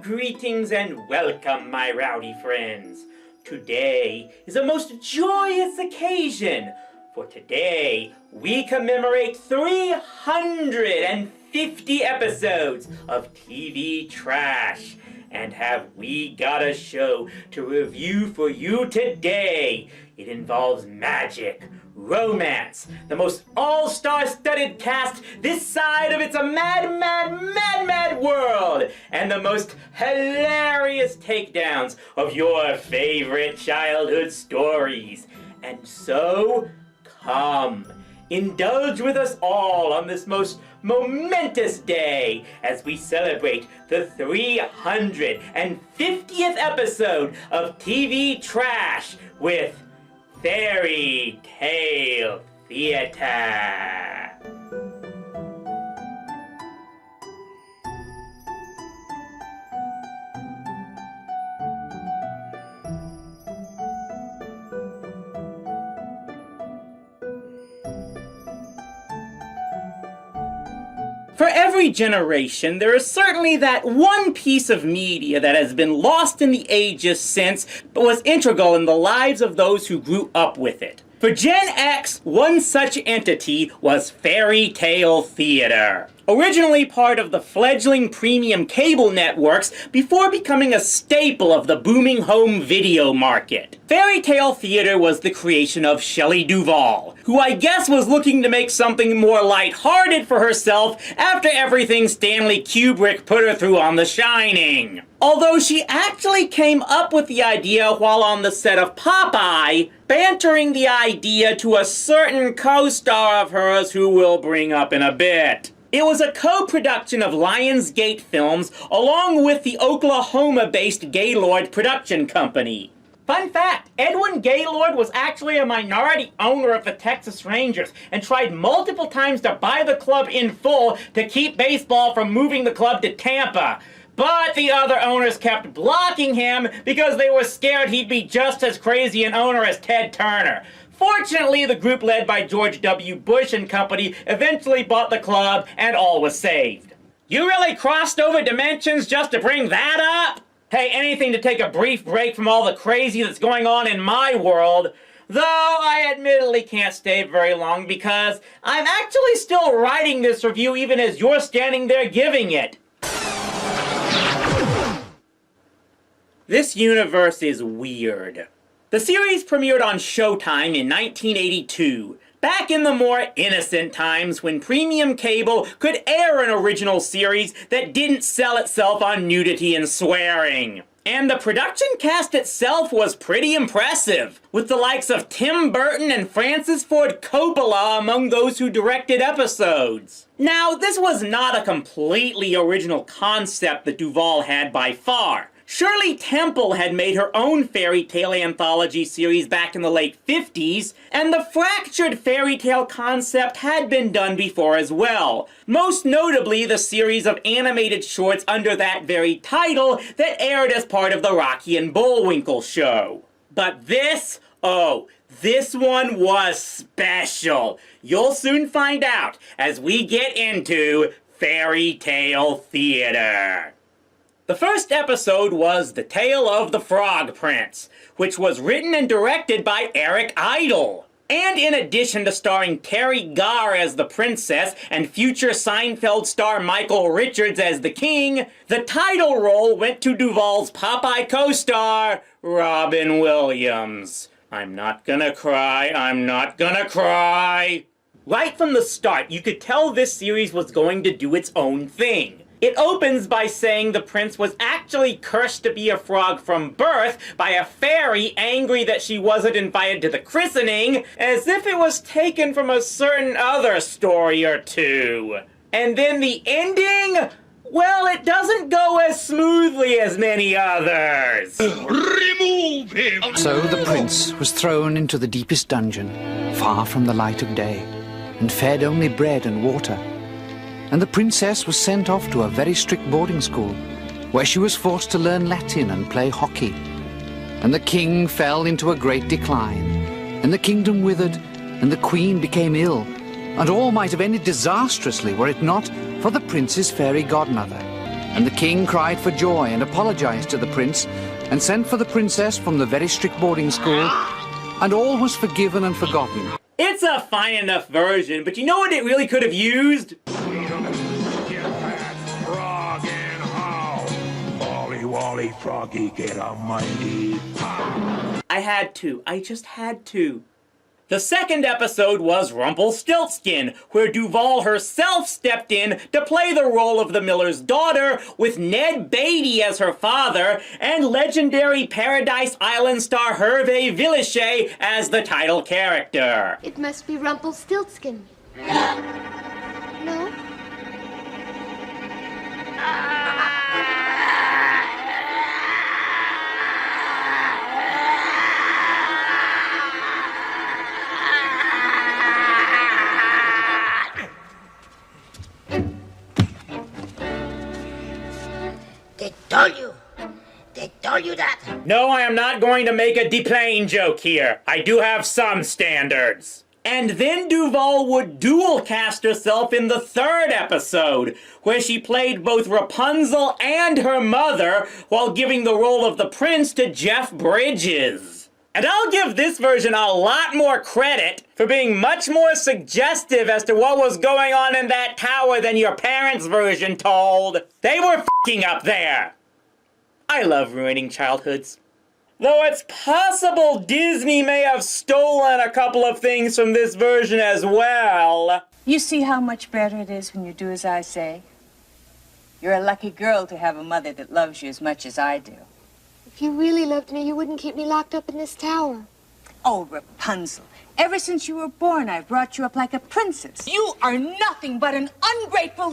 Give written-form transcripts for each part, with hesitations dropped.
Greetings and welcome, my rowdy friends. Today is a most joyous occasion, for today we commemorate 350 episodes of TV trash. And have we got a show to review for you today? It involves magic, romance, the most all-star studded cast this side of It's a Mad World, and the most hilarious takedowns of your favorite childhood stories. And so, come, indulge with us all on this most momentous day as we celebrate the 350th episode of TV Trash with Fairy Tale Theater. For every generation, there is certainly that one piece of media that has been lost in the ages since, but was integral in the lives of those who grew up with it. For Gen X, one such entity was Fairy Tale Theater. Originally part of the fledgling premium cable networks before becoming a staple of the booming home video market. Fairy Tale Theater was the creation of Shelley Duvall, who I guess was looking to make something more lighthearted for herself after everything Stanley Kubrick put her through on The Shining. Although she actually came up with the idea while on the set of Popeye, bantering the idea to a certain co-star of hers who we'll bring up in a bit. It was a co-production of Lionsgate Films along with the Oklahoma-based Gaylord production company. Fun fact, Edwin Gaylord was actually a minority owner of the Texas Rangers and tried multiple times to buy the club in full to keep baseball from moving the club to Tampa. But the other owners kept blocking him because they were scared he'd be just as crazy an owner as Ted Turner. Fortunately, the group led by George W. Bush and company eventually bought the club and all was saved. You really crossed over dimensions just to bring that up? Hey, anything to take a brief break from all the crazy that's going on in my world. Though I admittedly can't stay very long because I'm actually still writing this review even as you're standing there giving it. This universe is weird. The series premiered on Showtime in 1982, back in the more innocent times when premium cable could air an original series that didn't sell itself on nudity and swearing. And the production cast itself was pretty impressive, with the likes of Tim Burton and Francis Ford Coppola among those who directed episodes. Now, this was not a completely original concept that Duvall had by far. Shirley Temple had made her own fairy tale anthology series back in the late 50s, and the fractured fairy tale concept had been done before as well. Most notably, the series of animated shorts under that very title that aired as part of the Rocky and Bullwinkle show. But this one was special. You'll soon find out as we get into Fairy Tale Theater. The first episode was The Tale of the Frog Prince, which was written and directed by Eric Idle. And in addition to starring Terry Garr as the princess and future Seinfeld star Michael Richards as the king, the title role went to Duvall's Popeye co-star, Robin Williams. I'm not gonna cry, I'm not gonna cry. Right from the start, you could tell this series was going to do its own thing. It opens by saying the prince was actually cursed to be a frog from birth by a fairy angry that she wasn't invited to the christening, as if it was taken from a certain other story or two. And then the ending? Well, it doesn't go as smoothly as many others. Remove him! So the prince was thrown into the deepest dungeon, far from the light of day, and fed only bread and water. And the princess was sent off to a very strict boarding school, where she was forced to learn Latin and play hockey. And the king fell into a great decline, and the kingdom withered, and the queen became ill, and all might have ended disastrously were it not for the prince's fairy godmother, And the king cried for joy and apologized to the prince and sent for the princess from the very strict boarding school, and all was forgiven and forgotten. It's a fine enough version, but you know what it really could have used? Frog and how? Wally, Wally, Froggy, get a mighty pow. I just had to. The second episode was Rumpelstiltskin, where Duval herself stepped in to play the role of the miller's daughter, with Ned Beatty as her father, and legendary Paradise Island star Hervé Villechaize as the title character. It must be Rumpelstiltskin. No? They told you that. No, I am not going to make a deplane joke here. I do have some standards. And then Duval would dual cast herself in the third episode, where she played both Rapunzel and her mother, while giving the role of the prince to Jeff Bridges. And I'll give this version a lot more credit for being much more suggestive as to what was going on in that tower than your parents' version told. They were f***ing up there. I love ruining childhoods. Though it's possible Disney may have stolen a couple of things from this version as well. You see how much better it is when you do as I say? You're a lucky girl to have a mother that loves you as much as I do. If you really loved me, you wouldn't keep me locked up in this tower. Oh, Rapunzel, ever since you were born, I've brought you up like a princess. You are nothing but an ungrateful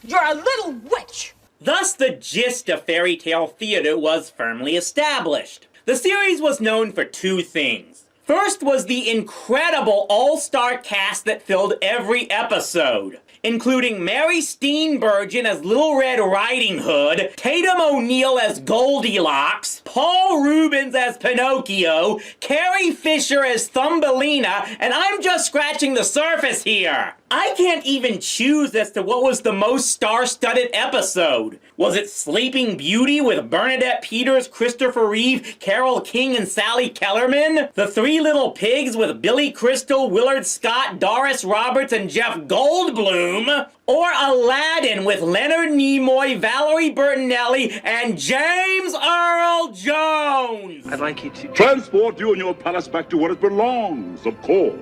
you're a little witch. Thus, the gist of fairy tale theater was firmly established. The series was known for two things. First was the incredible all-star cast that filled every episode, including Mary Steenburgen as Little Red Riding Hood, Tatum O'Neal as Goldilocks, Paul Rubens as Pinocchio, Carrie Fisher as Thumbelina, and I'm just scratching the surface here. I can't even choose as to what was the most star-studded episode. Was it Sleeping Beauty with Bernadette Peters, Christopher Reeve, Carole King, and Sally Kellerman? The Three Little Pigs with Billy Crystal, Willard Scott, Doris Roberts, and Jeff Goldblum? Or Aladdin with Leonard Nimoy, Valerie Bertinelli, and James Earl Jones? I'd like you to Transport you and your palace back to where it belongs, of course.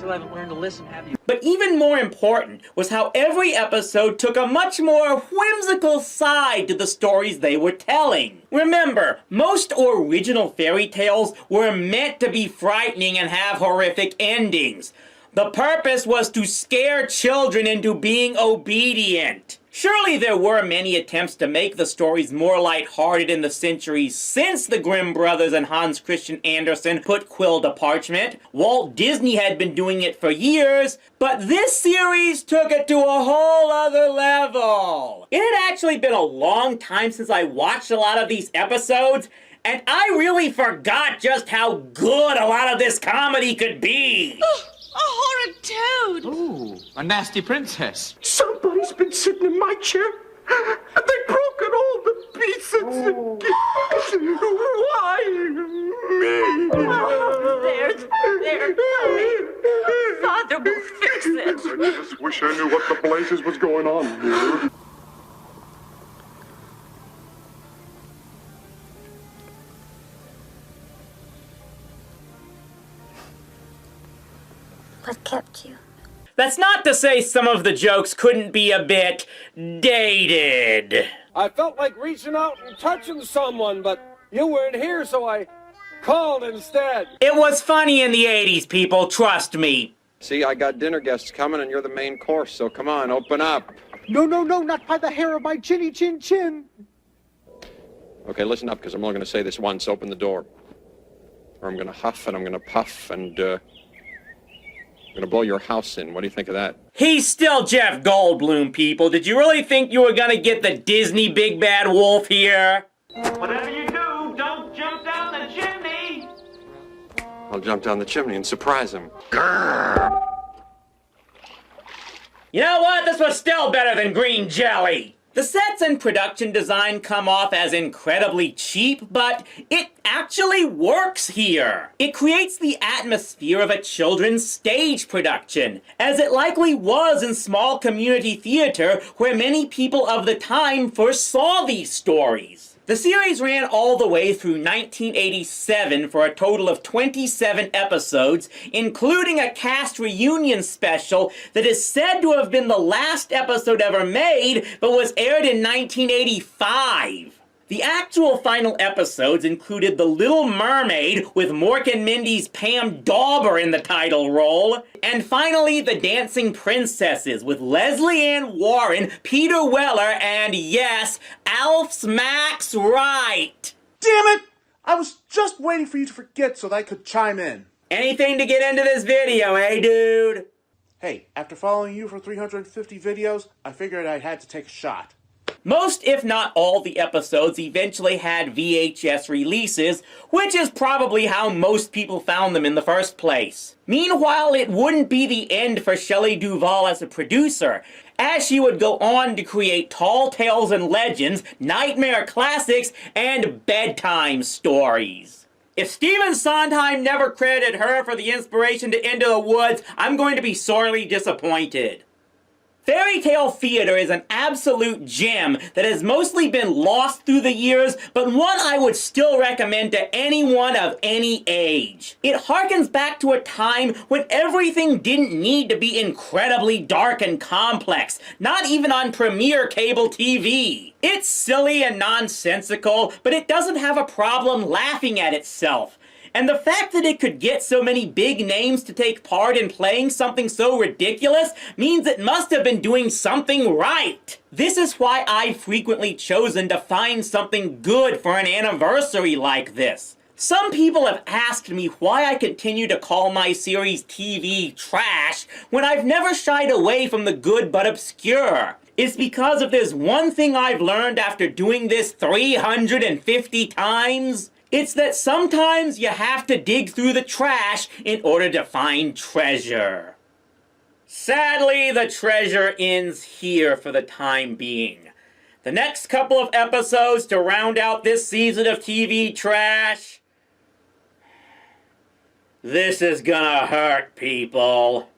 still haven't learned to listen, have you? But even more important was how every episode took a much more whimsical side to the stories they were telling. Remember, most original fairy tales were meant to be frightening and have horrific endings. The purpose was to scare children into being obedient. Surely there were many attempts to make the stories more lighthearted in the centuries since the Grimm brothers and Hans Christian Andersen put quill to parchment. Walt Disney had been doing it for years, but this series took it to a whole other level. It had actually been a long time since I watched a lot of these episodes, and I really forgot just how good a lot of this comedy could be. A horrid toad! Ooh, a nasty princess. Somebody's been sitting in my chair, and they've broken all the pieces. Why me? There, Father will fix it. I just wish I knew what the blazes was going on here. What kept you? That's not to say some of the jokes couldn't be a bit dated. I felt like reaching out and touching someone, but you weren't here, so I called instead. It was funny in the 80s, people, trust me. See, I got dinner guests coming, and you're the main course, so come on, open up. No, not by the hair of my chinny chin chin. Okay, listen up, because I'm only going to say this once. Open the door. Or I'm going to huff, and I'm going to puff, and, I'm going to blow your house in. What do you think of that? He's still Jeff Goldblum, people. Did you really think you were gonna get the Disney Big Bad Wolf here? Whatever you do, don't jump down the chimney! I'll jump down the chimney and surprise him. You know what? This was still better than green jelly. The sets and production design come off as incredibly cheap, but it actually works here. It creates the atmosphere of a children's stage production, as it likely was in small community theater where many people of the time first saw these stories. The series ran all the way through 1987 for a total of 27 episodes, including a cast reunion special that is said to have been the last episode ever made, but was aired in 1985. The actual final episodes included The Little Mermaid with Mork and Mindy's Pam Dauber in the title role, and finally The Dancing Princesses with Leslie Ann Warren, Peter Weller, and yes, Alf's Max Wright. Damn it! I was just waiting for you to forget so that I could chime in. Anything to get into this video, eh, dude? Hey, after following you for 350 videos, I figured I had to take a shot. Most, if not all, the episodes eventually had VHS releases, which is probably how most people found them in the first place. Meanwhile, it wouldn't be the end for Shelley Duvall as a producer, as she would go on to create Tall Tales and Legends, Nightmare Classics, and Bedtime Stories. If Stephen Sondheim never credited her for the inspiration to Into the Woods, I'm going to be sorely disappointed. Fairy tale theater is an absolute gem that has mostly been lost through the years, but one I would still recommend to anyone of any age. It harkens back to a time when everything didn't need to be incredibly dark and complex, not even on premiere cable TV. It's silly and nonsensical, but it doesn't have a problem laughing at itself. And the fact that it could get so many big names to take part in playing something so ridiculous means it must have been doing something right. This is why I've frequently chosen to find something good for an anniversary like this. Some people have asked me why I continue to call my series TV trash when I've never shied away from the good but obscure. It's because if there's one thing I've learned after doing this 350 times, it's that sometimes you have to dig through the trash in order to find treasure. Sadly, the treasure ends here for the time being. The next couple of episodes to round out this season of TV trash, this is gonna hurt, people.